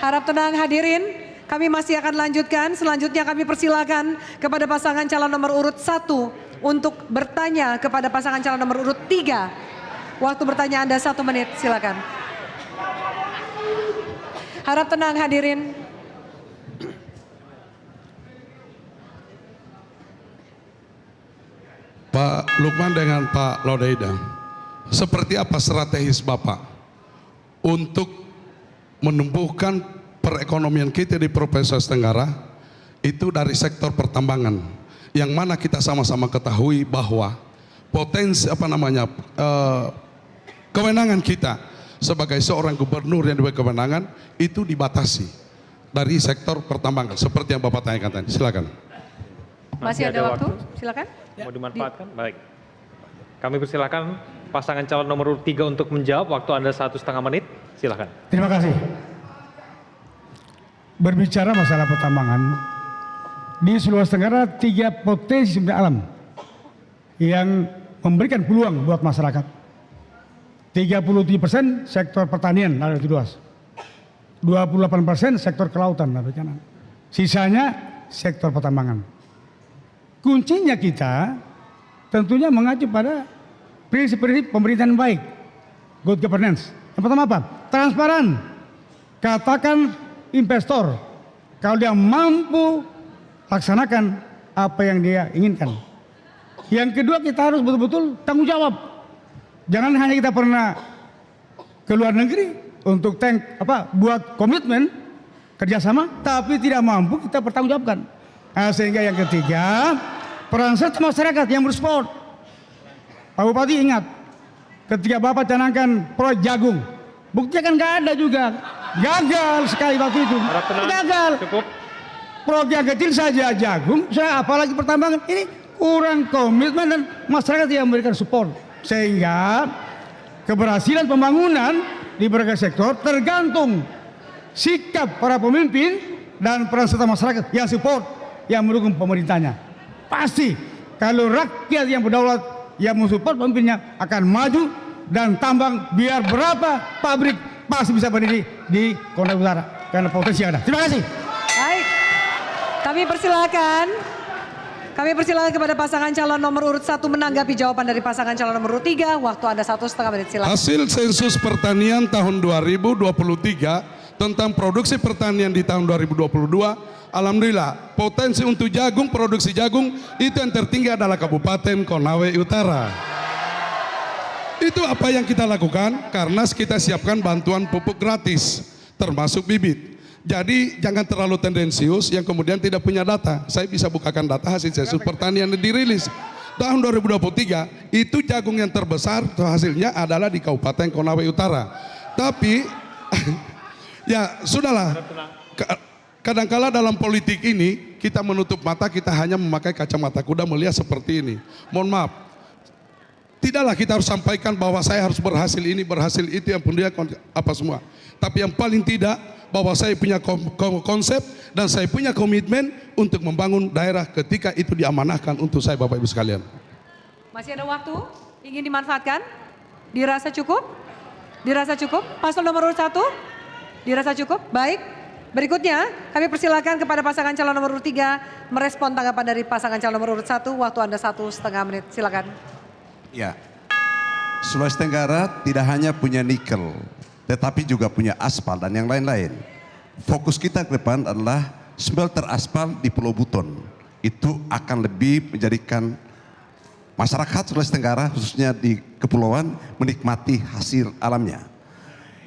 Harap tenang hadirin, kami masih akan lanjutkan. Selanjutnya kami persilakan kepada pasangan calon nomor urut 1 untuk bertanya kepada pasangan calon nomor urut 3. Waktu bertanya Anda 1 menit, silakan. Harap tenang hadirin. Pak Lukman dengan Pak Laudeida, seperti apa strategis Bapak untuk menumbuhkan perekonomian kita di Provinsi Sulawesi Tenggara itu dari sektor pertambangan, yang mana kita sama-sama ketahui bahwa potensi kewenangan kita sebagai seorang gubernur yang diberi kewenangan itu dibatasi dari sektor pertambangan seperti yang Bapak tanyakan tadi. Silakan. Masih ada waktu, silakan. Mau dimanfaatkan? Baik. Kami persilakan pasangan calon nomor urut 3 untuk menjawab. Waktu Anda 1,5 menit. Silakan. Terima kasih. Berbicara masalah pertambangan, di Sulawesi Tenggara 3 potensi sumber alam yang memberikan peluang buat masyarakat. 37% sektor pertanian, lalu itu luas. 28% sektor kelautan, lalu kanan. Sisanya sektor pertambangan. Kuncinya kita tentunya mengacu pada prinsip-prinsip pemerintahan baik, good governance. Yang pertama apa? Transparan. Katakan investor kalau dia mampu laksanakan apa yang dia inginkan. Yang kedua, kita harus betul-betul tanggung jawab. Jangan hanya kita pernah ke luar negeri untuk buat komitmen kerjasama, tapi tidak mampu kita bertanggung jawabkan. Nah, sehingga yang ketiga, peran serta masyarakat yang bersupport. Pak Bupati ingat, ketika Bapak canangkan proyek jagung, buktinya kan nggak ada juga, gagal sekali waktu itu. Gagal. Cukup. Proyek yang kecil saja jagung, apalagi pertambangan, ini kurang komitmen dan masyarakat yang memberikan support. Sehingga keberhasilan pembangunan di berbagai sektor tergantung sikap para pemimpin dan peran serta masyarakat yang support, yang mendukung pemerintahnya. Pasti kalau rakyat yang berdaulat yang mensupport pemimpinnya akan maju, dan tambang biar berapa pabrik pasti bisa berdiri di Kota Utara karena potensi yang ada. Terima kasih. Baik, kami persilakan kepada pasangan calon nomor urut 1 menanggapi jawaban dari pasangan calon nomor urut 3. Waktu Anda 1,5 menit, silakan. Hasil sensus pertanian tahun 2023 tentang produksi pertanian di tahun 2022, alhamdulillah potensi untuk jagung, produksi jagung itu yang tertinggi adalah Kabupaten Konawe Utara. Itu apa yang kita lakukan karena kita siapkan bantuan pupuk gratis termasuk bibit. Jadi jangan terlalu tendensius yang kemudian tidak punya data. Saya bisa bukakan data hasil sensus pertanian yang dirilis tahun 2023, itu jagung yang terbesar hasilnya adalah di Kabupaten Konawe Utara. Tapi ya sudahlah, kadangkala dalam politik ini kita menutup mata, kita hanya memakai kacamata kuda melihat seperti ini. Mohon maaf, tidaklah kita harus sampaikan bahwa saya harus berhasil ini, berhasil itu, yang punya apa semua. Tapi yang paling tidak, bahwa saya punya konsep dan saya punya komitmen untuk membangun daerah ketika itu diamanahkan untuk saya, Bapak Ibu sekalian. Masih ada waktu? Ingin dimanfaatkan? Dirasa cukup? Dirasa cukup? Paslon nomor urut 1? Dirasa cukup? Baik. Berikutnya kami persilakan kepada pasangan calon nomor urut 3 merespon tanggapan dari pasangan calon nomor urut 1. Waktu Anda 1,5 menit, silakan. Ya, Sulawesi Tenggara tidak hanya punya nikel, tetapi juga punya aspal dan yang lain-lain. Fokus kita ke depan adalah smelter aspal di Pulau Buton. Itu akan lebih menjadikan masyarakat Sulawesi Tenggara, khususnya di kepulauan, menikmati hasil alamnya.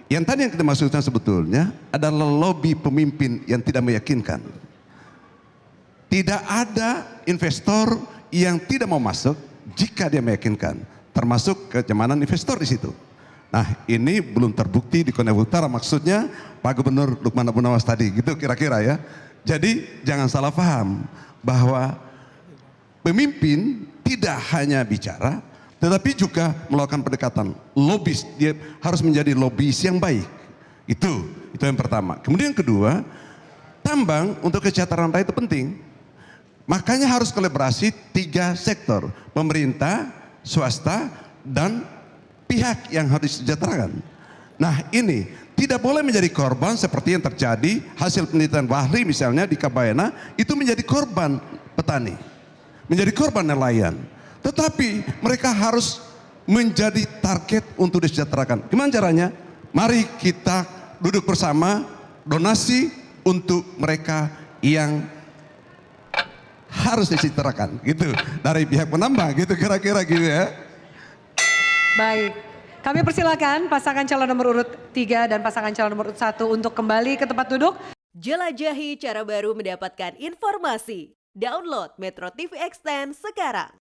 Yang tadi yang kita maksudkan sebetulnya adalah lobby pemimpin yang tidak meyakinkan. Tidak ada investor yang tidak mau masuk jika dia meyakinkan, termasuk kenyamanan investor di situ. Nah, ini belum terbukti di Konawe Utara, maksudnya Pak Gubernur Lukman Abu Nawas tadi, gitu kira-kira ya. Jadi jangan salah paham bahwa pemimpin tidak hanya bicara, tetapi juga melakukan pendekatan lobis. Dia harus menjadi lobis yang baik. Itu yang pertama. Kemudian yang kedua, tambang untuk kesejahteraan rakyat itu penting. Makanya harus kolaborasi 3 sektor, pemerintah, swasta, dan pihak yang harus disejahterakan. Nah ini tidak boleh menjadi korban seperti yang terjadi hasil penelitian Wahri misalnya di Kabayana, itu menjadi korban petani, menjadi korban nelayan. Tetapi mereka harus menjadi target untuk disejahterakan. Gimana caranya? Mari kita duduk bersama, donasi untuk mereka yang harus disejahterakan gitu dari pihak penambang gitu kira-kira gitu ya. Baik, kami persilakan pasangan calon nomor urut 3 dan pasangan calon nomor urut 1 untuk kembali ke tempat duduk. Jelajahi cara baru mendapatkan informasi. Download Metro TV Extend sekarang.